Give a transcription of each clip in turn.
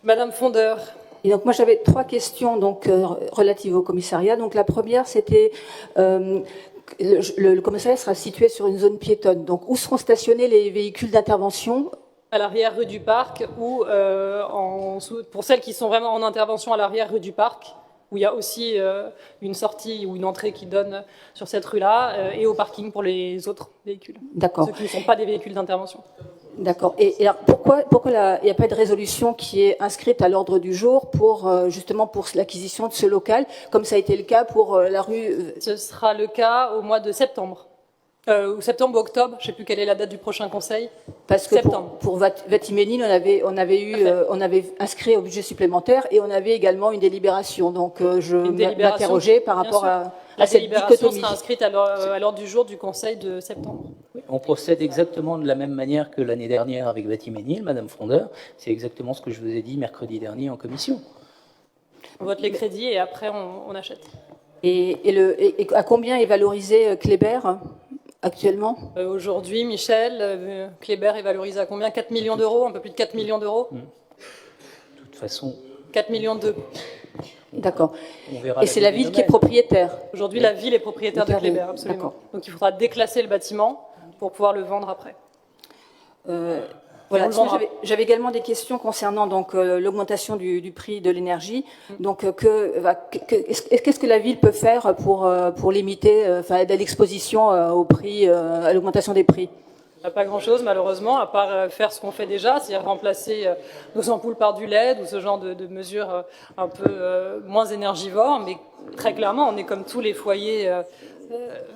Madame Fondeur. Et donc moi j'avais 3 questions donc relatives au commissariat. Donc la première c'était le commissariat sera situé sur une zone piétonne. Donc où seront stationnés les véhicules d'intervention? À l'arrière rue du Parc ou pour celles qui sont vraiment en intervention à l'arrière rue du Parc, où il y a aussi une sortie ou une entrée qui donne sur cette rue-là, et au parking pour les autres véhicules. D'accord. Ceux qui ne sont pas des véhicules d'intervention. D'accord. Et alors pourquoi il n'y a pas de résolution qui est inscrite à l'ordre du jour pour justement pour l'acquisition de ce local, comme ça a été le cas pour la rue Ce sera le cas au mois de septembre. Ou septembre ou octobre, je ne sais plus quelle est la date du prochain conseil. Parce que pour Vatimesnil, on avait inscrit au budget supplémentaire et on avait également une délibération. Donc je m'interrogeais par rapport à cette dichotomie. La délibération sera inscrite à l'ordre du jour du conseil de septembre. Oui, on procède exactement de la même manière que l'année dernière avec Vatimesnil, Madame Frondeur. C'est exactement ce que je vous ai dit mercredi dernier en commission. On vote les crédits et après on achète. Et à combien est valorisé Kléber actuellement? Aujourd'hui, Michel, Kléber est valorisé à combien? 4 millions d'euros, un peu plus de 4 millions d'euros. De toute façon... 4 millions d'euros. D'accord. Et c'est la ville qui est propriétaire? Aujourd'hui, la ville est propriétaire de Kléber, absolument. Donc il faudra déclasser le bâtiment pour pouvoir le vendre après. Voilà, j'avais également des questions concernant donc l'augmentation du prix de l'énergie. Donc qu'est-ce que la ville peut faire pour limiter l'exposition au prix, à l'augmentation des prix? Pas grand-chose malheureusement, à part faire ce qu'on fait déjà, c'est-à-dire remplacer nos ampoules par du LED ou ce genre de mesures un peu moins énergivores. Mais très clairement, on est comme tous les foyers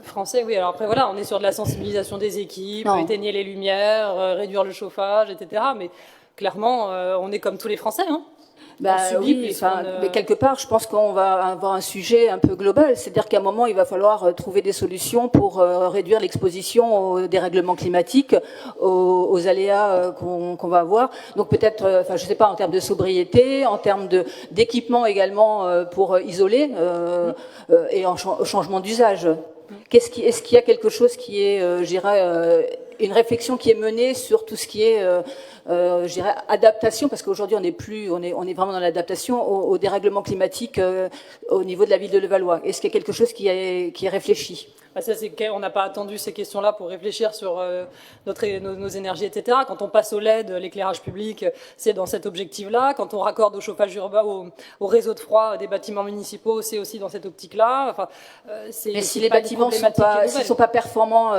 français, oui. Alors après, voilà, on est sur de la sensibilisation des équipes, éteigner les lumières, réduire le chauffage, etc. Mais clairement, on est comme tous les Français, hein. Oui, mais quelque part, je pense qu'on va avoir un sujet un peu global. C'est-à-dire qu'à un moment, il va falloir trouver des solutions pour réduire l'exposition aux dérèglements climatiques, aux aléas qu'on va avoir. Donc peut-être, je ne sais pas, en termes de sobriété, en termes d'équipement également pour isoler et en changement d'usage. Est-ce qu'il y a quelque chose qui est, je dirais, une réflexion qui est menée sur tout ce qui est, je dirais, adaptation, parce qu'aujourd'hui on est vraiment dans l'adaptation au dérèglement climatique au niveau de la ville de Levallois. Est-ce qu'il y a quelque chose qui est réfléchi? On n'a pas attendu ces questions-là pour réfléchir sur nos énergies, etc. Quand on passe au LED, l'éclairage public, c'est dans cet objectif-là. Quand on raccorde au chauffage urbain, au réseau de froid des bâtiments municipaux, c'est aussi dans cette optique-là. Enfin, mais si les bâtiments ne sont pas performants,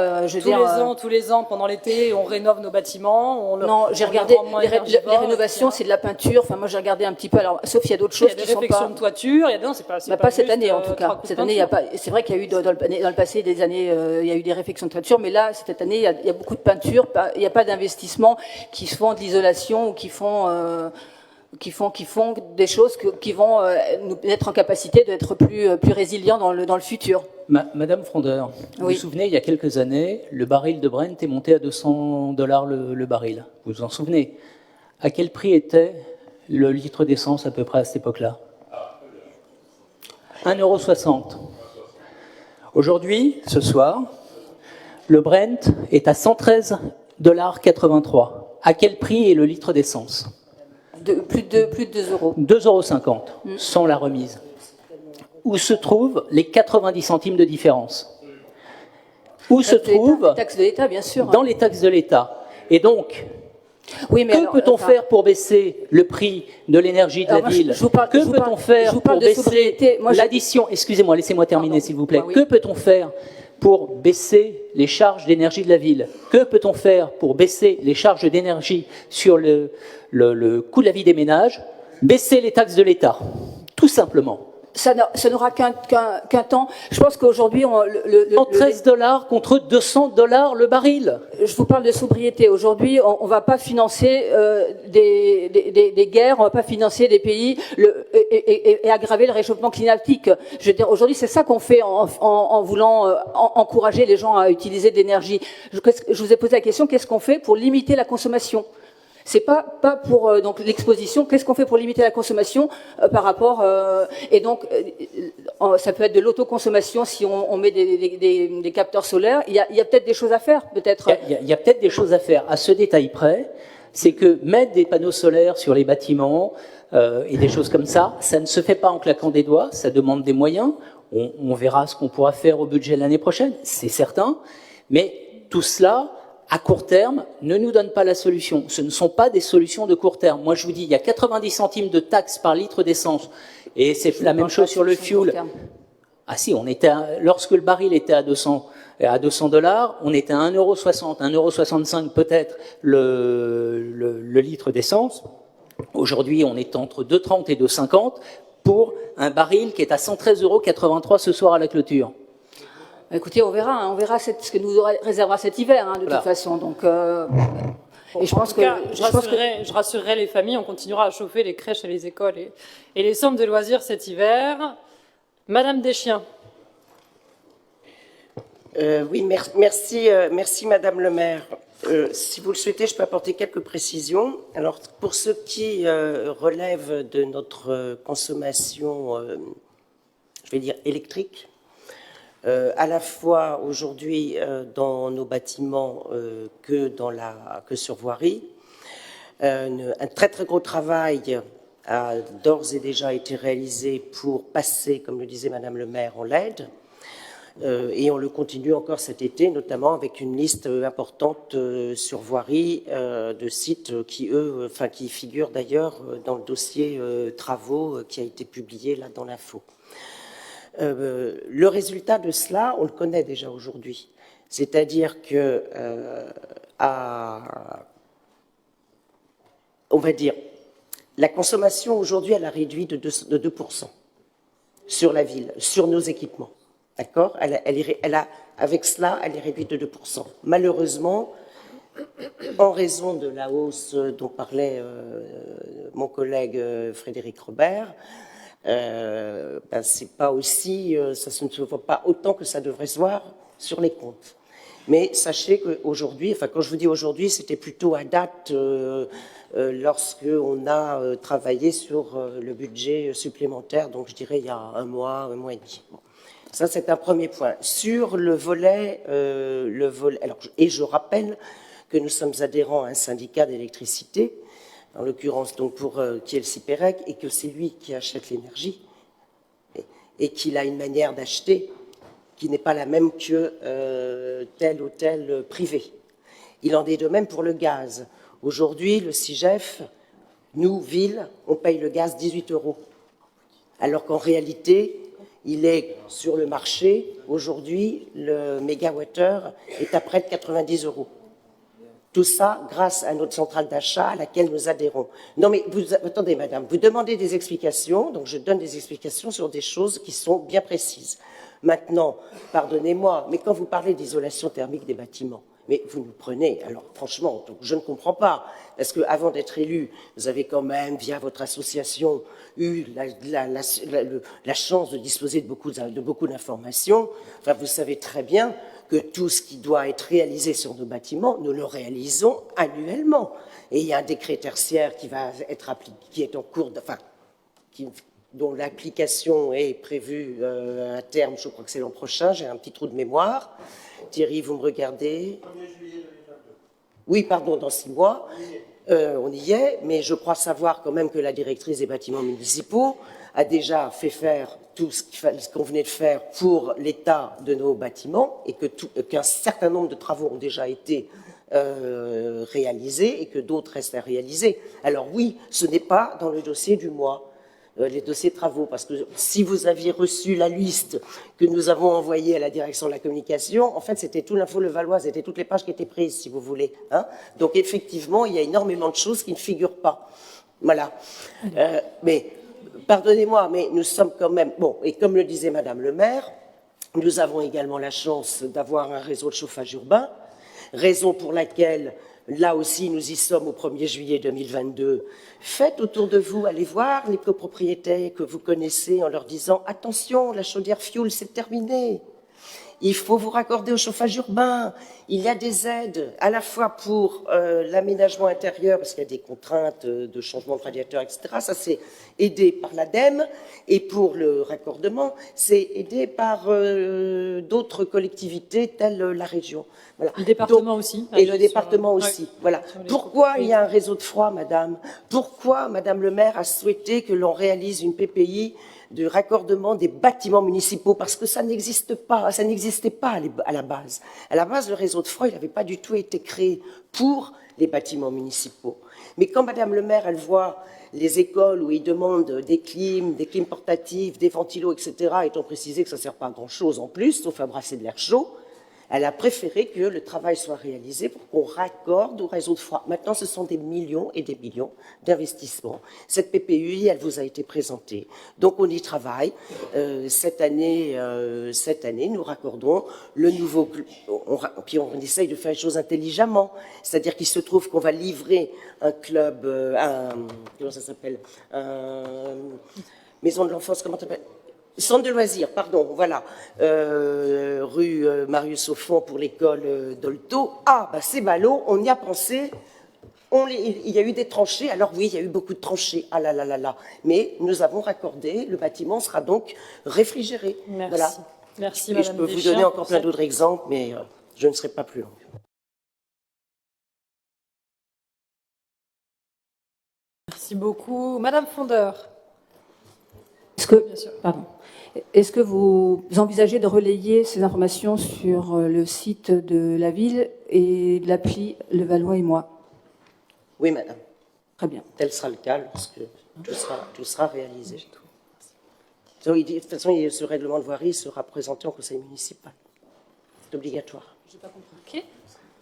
tous les ans, pendant l'été, on rénove nos bâtiments. Non, j'ai regardé, les rénovations, c'est de la peinture. Enfin, moi, j'ai regardé un petit peu. Alors, sauf il y a d'autres choses qui sont pas... Il y a des réfections de toiture. Non, c'est pas, pas cette année, en tout cas. Cette année, il y a pas... C'est vrai qu'il y a eu dans le passé des années, il y a eu des réfections de toiture, mais là, cette année, il y a beaucoup de peinture. Il n'y a pas d'investissement qui font de l'isolation ou qui font des choses qui vont nous être en capacité d'être plus résilients dans le futur. Madame Frondeur, vous vous souvenez, il y a quelques années, le baril de Brent est monté à $200 le baril. Vous vous en souvenez? À quel prix était le litre d'essence à peu près à cette époque-là? 1,60 €. Aujourd'hui, ce soir, le Brent est à 113,83 $. À quel prix est le litre d'essence? Plus de 2 euros. 2,50 €, sans la remise. Où se trouvent les 90 centimes de différence? Où se trouvent? Les taxes de l'État, bien sûr. Dans les taxes de l'État. Et donc, que peut-on faire pour baisser le prix de l'énergie de la ville? Que peut-on faire pour baisser l'addition? Excusez-moi, laissez-moi terminer, s'il vous plaît. Que peut-on faire pour baisser les charges d'énergie de la ville? Que peut-on faire pour baisser les charges d'énergie sur le coût de la vie des ménages? Baisser les taxes de l'État, tout simplement. Ça n'aura qu'un temps. Je pense qu'aujourd'hui... 13 $ contre 200 $ le baril. Je vous parle de sobriété. Aujourd'hui, on ne va pas financer des guerres, on ne va pas financer des pays et aggraver le réchauffement climatique. Je veux dire, aujourd'hui, c'est ça qu'on fait en voulant encourager les gens à utiliser de l'énergie. Je vous ai posé la question, qu'est-ce qu'on fait pour limiter la consommation? C'est pas pour donc l'exposition. Qu'est-ce qu'on fait pour limiter la consommation par rapport et donc ça peut être de l'autoconsommation si on met des capteurs solaires. Il y a peut-être des choses à faire, peut-être. Il y a peut-être des choses à faire. À ce détail près, c'est que mettre des panneaux solaires sur les bâtiments et des choses comme ça ne se fait pas en claquant des doigts, ça demande des moyens. On verra ce qu'on pourra faire au budget l'année prochaine, c'est certain, mais tout cela, à court terme, ne nous donne pas la solution. Ce ne sont pas des solutions de court terme. Moi, je vous dis, il y a 90 centimes de taxes par litre d'essence, et c'est la même chose sur le fuel. Ah si, lorsque le baril était à 200 $, on était à 1,60 €, 1,65 € peut-être le litre d'essence. Aujourd'hui, on est entre 2,30 et 2,50 pour un baril qui est à 113,83 € ce soir à la clôture. Écoutez, on verra ce que nous réservera cet hiver, de toute façon. Donc, et je rassurerai les familles, on continuera à chauffer les crèches et les écoles et les centres de loisirs cet hiver. Madame Deschiens. Oui, merci Madame le maire. Si vous le souhaitez, je peux apporter quelques précisions. Alors, pour ce qui relève de notre consommation, je vais dire électrique, à la fois aujourd'hui dans nos bâtiments que sur voirie, un très très gros travail a d'ores et déjà été réalisé pour passer, comme le disait Madame le maire, en LED. Et on le continue encore cet été, notamment avec une liste importante sur voirie de sites qui figurent d'ailleurs dans le dossier travaux qui a été publié là dans l'info. Le résultat de cela, on le connaît déjà aujourd'hui. C'est-à-dire que, on va dire, la consommation aujourd'hui, elle a réduit de 2% sur la ville, sur nos équipements. D'accord ? Avec cela, elle est réduite de 2%. Malheureusement, en raison de la hausse dont parlait mon collègue Frédéric Robert, c'est pas aussi, ça ne se voit pas autant que ça devrait se voir sur les comptes. Mais sachez qu'aujourd'hui, quand je vous dis aujourd'hui, c'était plutôt à date lorsque on a travaillé sur le budget supplémentaire, donc je dirais il y a un mois et demi. Bon. Ça, c'est un premier point. Sur le volet, alors, et je rappelle que nous sommes adhérents à un syndicat d'électricité, en l'occurrence donc qui est le CIPEREC, et que c'est lui qui achète l'énergie, et qu'il a une manière d'acheter qui n'est pas la même que tel ou tel privé. Il en est de même pour le gaz. Aujourd'hui, le CIGEF, nous, ville, on paye le gaz 18 €, alors qu'en réalité, il est sur le marché, aujourd'hui, le mégawattheure est à près de 90 €. Tout ça grâce à notre centrale d'achat à laquelle nous adhérons. Non mais, attendez madame, vous demandez des explications, donc je donne des explications sur des choses qui sont bien précises. Maintenant, pardonnez-moi, mais quand vous parlez d'isolation thermique des bâtiments, mais vous nous prenez, alors franchement, donc je ne comprends pas, parce qu'avant d'être élu, vous avez quand même, via votre association, eu la chance de disposer de beaucoup d'informations. Enfin, vous savez très bien que tout ce qui doit être réalisé sur nos bâtiments, nous le réalisons annuellement. Et il y a un décret tertiaire qui va être appliqué, qui est en cours, dont l'application est prévue à terme, je crois que c'est l'an prochain, j'ai un petit trou de mémoire. Thierry, vous me regardez. 1er juillet 2022. Oui, pardon, dans 6 mois. On y est, mais je crois savoir quand même que la directrice des bâtiments municipaux a déjà fait faire tout ce qu'on venait de faire pour l'état de nos bâtiments et qu'un certain nombre de travaux ont déjà été réalisés et que d'autres restent à réaliser. Alors oui, ce n'est pas dans le dossier du mois, les dossiers de travaux, parce que si vous aviez reçu la liste que nous avons envoyée à la direction de la communication, en fait, c'était tout l'info Levallois, c'était toutes les pages qui étaient prises, si vous voulez. Hein. Donc, effectivement, il y a énormément de choses qui ne figurent pas. Voilà. Mais, pardonnez-moi, mais nous sommes quand même... Bon, et comme le disait Madame le maire, nous avons également la chance d'avoir un réseau de chauffage urbain, raison pour laquelle... Là aussi, nous y sommes au 1er juillet 2022. Faites autour de vous, allez voir les copropriétaires que vous connaissez en leur disant « Attention, la chaudière fioul, c'est terminé. Il faut vous raccorder au chauffage urbain. Il y a des aides à la fois pour l'aménagement intérieur, parce qu'il y a des contraintes de changement de radiateur, etc. Ça, c'est aidé par l'ADEME. Et pour le raccordement, c'est aidé par d'autres collectivités, telles la région. Voilà. Le département aussi. Et le département aussi. Ouais. Voilà. Pourquoi il y a un réseau de froid, madame? Pourquoi madame le maire a souhaité que l'on réalise une PPI de raccordement des bâtiments municipaux, parce que ça n'existe pas, ça n'existait pas à la base. À la base, le réseau de froid, il n'avait pas du tout été créé pour les bâtiments municipaux. Mais quand madame le maire, elle voit les écoles où ils demandent des clims portatives, des ventilos, etc., étant précisé que ça ne sert pas à grand-chose en plus, sauf à brasser de l'air chaud, elle a préféré que le travail soit réalisé pour qu'on raccorde au réseau de froid. Maintenant, ce sont des millions et des millions d'investissements. Cette PPUI, elle vous a été présentée. Donc, on y travaille. Cette année, nous raccordons le nouveau... Puis on essaye de faire les choses intelligemment. C'est-à-dire qu'il se trouve qu'on va livrer un club... comment ça s'appelle? Maison de l'enfance, comment ça s'appelle? Centre de loisirs, pardon, voilà, rue Marius Auffon pour l'école d'Olto. Ah, bah c'est ballot, on y a pensé, il y a eu des tranchées, alors oui, il y a eu beaucoup de tranchées, ah là là là là, mais nous avons raccordé, le bâtiment sera donc réfrigéré. Merci. Voilà. Merci, et madame je peux vous donner encore plein d'autres exemples, mais je ne serai pas plus longue. Merci beaucoup. Madame Fondeur. Est-ce que vous envisagez de relayer ces informations sur le site de la ville et de l'appli Le Valois et moi? Oui, madame. Très bien. Tel sera le cas lorsque tout sera réalisé. De toute façon, ce règlement de voirie sera présenté au conseil municipal. C'est obligatoire. J'ai pas compris. Ok.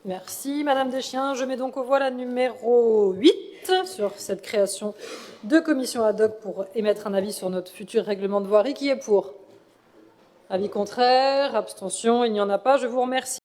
Merci, Madame Deschiens. Je mets donc aux voix la numéro 8 sur cette création de commission ad hoc pour émettre un avis sur notre futur règlement de voirie. Qui est pour? Avis contraire, abstention, il n'y en a pas. Je vous remercie.